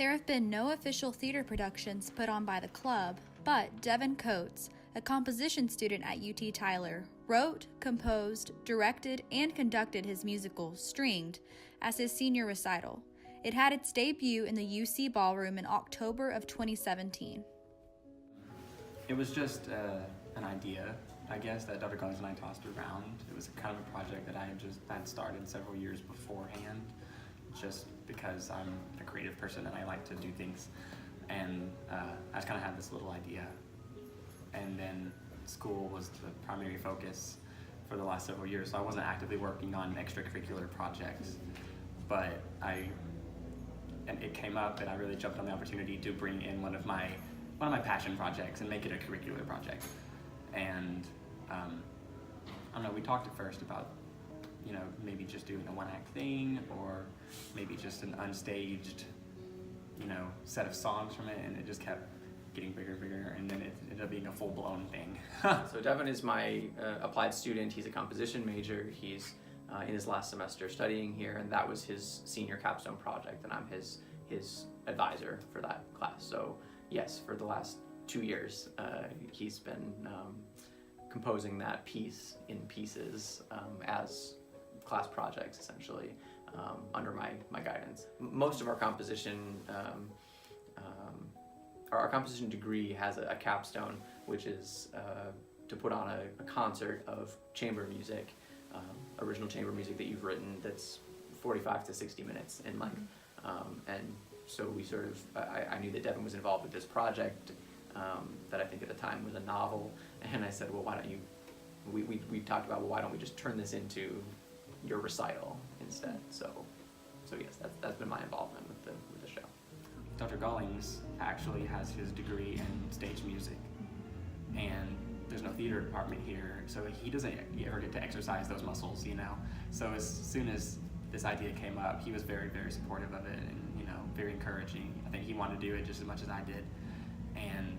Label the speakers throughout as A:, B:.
A: There have been no official theater productions put on by the club, but Devin Coates, a composition student at UT Tyler, wrote, composed, directed, and conducted his musical, Stringed, as his senior recital. It had its debut in the UC Ballroom in October of 2017.
B: It was just an idea, I guess, that Dr. Guns and I tossed around. It was kind of a project that I had started several years beforehand, just because I'm a creative person and I like to do things. And I just kind of had this little idea. And then school was the primary focus for the last several years, so I wasn't actively working on extracurricular projects. But it came up, and I really jumped on the opportunity to bring in one of my passion projects and make it a curricular project. And I don't know, we talked at first about, maybe just doing a one-act thing, or maybe just an unstaged, set of songs from it, and it just kept getting bigger and bigger, and then it ended up being a full-blown thing.
C: So Devin is my applied student. He's a composition major. He's in his last semester studying here, and that was his senior capstone project, and I'm his advisor for that class. So yes, for the last 2 years, he's been composing that piece in pieces as class projects, essentially, under my guidance. Most of our composition, our composition degree has a capstone, which is to put on a concert of chamber music, original chamber music that you've written that's 45 to 60 minutes in length. And so we sort of, I knew that Devin was involved with this project that I think at the time was a novel, and I said, well, why don't you, we talked about, well, why don't we just turn this into your recital instead? So yes, that's been my involvement with the show.
B: Dr. Gollings actually has his degree in stage music, and there's no theater department here, so he doesn't ever get to exercise those muscles, So as soon as this idea came up, he was very, very supportive of it, and very encouraging. I think he wanted to do it just as much as I did, and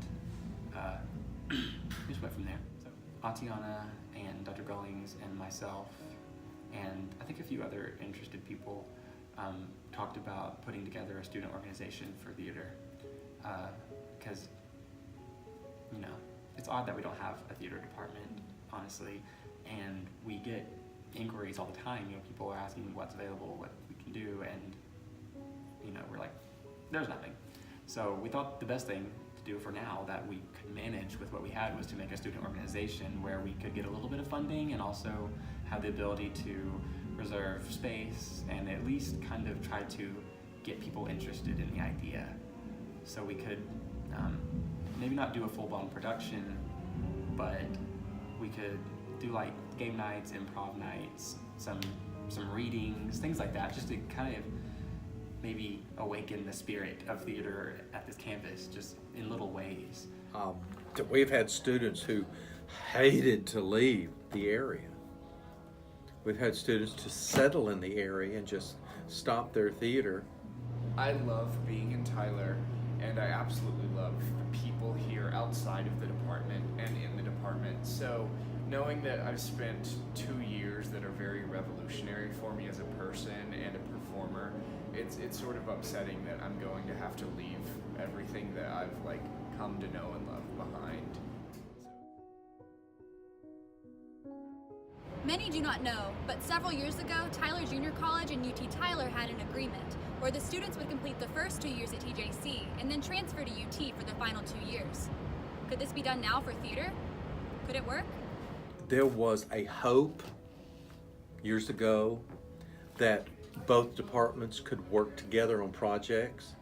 B: we just went from there. So Atiana and Dr. Gollings and myself, and I think a few other interested people talked about putting together a student organization for theater, because it's odd that we don't have a theater department, honestly, and we get inquiries all the time. People are asking what's available, what we can do, and we're like, there's nothing. So we thought the best thing to do for now that we could manage with what we had was to make a student organization where we could get a little bit of funding and also have the ability to reserve space and at least kind of try to get people interested in the idea. So we could maybe not do a full-blown production, but we could do like game nights, improv nights, some readings, things like that, just to kind of maybe awaken the spirit of theater at this campus, just in little ways.
D: We've had students who hated to leave the area. We've had students to settle in the area and just stop their theater.
E: I love being in Tyler, and I absolutely love the people here outside of the department and in the department. So knowing that I've spent 2 years that are very revolutionary for me as a person and a performer, it's sort of upsetting that I'm going to have to leave everything that I've come to know and love behind.
A: Many do not know, but several years ago, Tyler Junior College and UT Tyler had an agreement where the students would complete the first 2 years at TJC and then transfer to UT for the final 2 years. Could this be done now for theater? Could it work?
D: There was a hope years ago that both departments could work together on projects.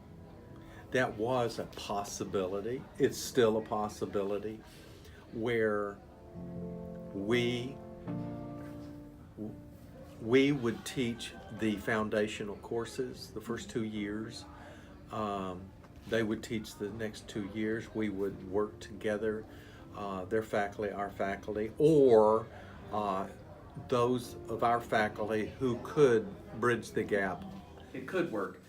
D: That was a possibility. It's still a possibility where we would teach the foundational courses the first 2 years. They would teach the next 2 years. We would work together, their faculty, our faculty, or those of our faculty who could bridge the gap.
F: It could work.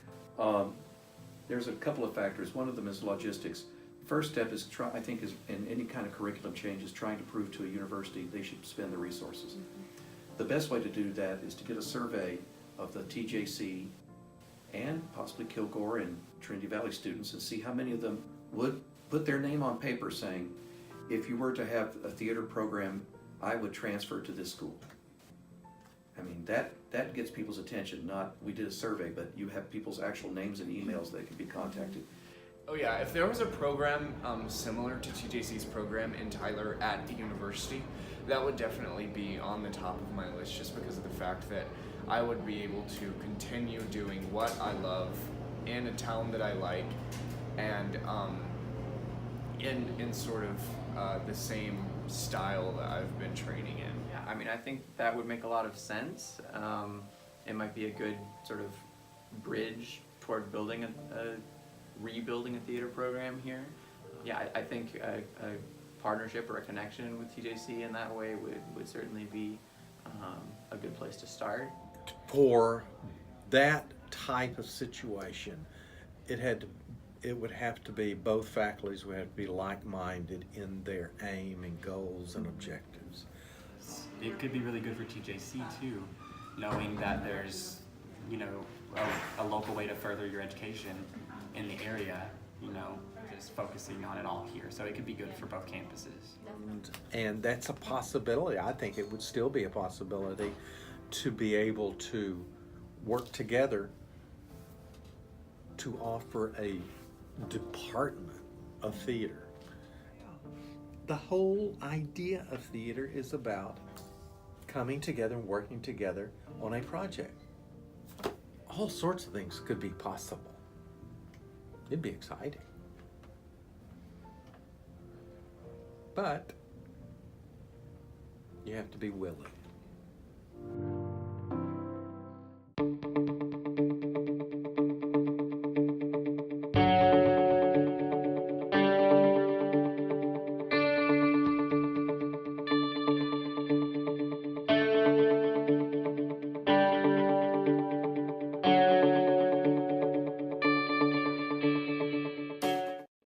F: There's a couple of factors. One of them is logistics. First step is I think is in any kind of curriculum change is trying to prove to a university they should spend the resources. The best way to do that is to get a survey of the TJC and possibly Kilgore and Trinity Valley students, and see how many of them would put their name on paper saying, if you were to have a theater program, I would transfer to this school. I mean, that gets people's attention. Not, we did a survey, but you have people's actual names and emails that can be contacted.
E: Oh yeah, if there was a program similar to TJC's program in Tyler at the university, that would definitely be on the top of my list, just because of the fact that I would be able to continue doing what I love in a town that I like, and in sort of the same style that I've been training in.
C: Yeah, I mean, I think that would make a lot of sense. It might be a good sort of bridge toward building rebuilding a theater program here. Yeah, I think a partnership or a connection with TJC in that way would certainly be a good place to start.
D: For that type of situation, it would have to be, both faculties would have to be like-minded in their aim and goals and objectives.
B: It could be really good for TJC too, knowing that there's, you know, a local way to further your education in the area, you know, just focusing on it all here. So it could be good for both campuses.
D: And that's a possibility. I think it would still be a possibility to be able to work together to offer a department of theater. The whole idea of theater is about coming together and working together on a project. All sorts of things could be possible. It'd be exciting. But you have to be willing.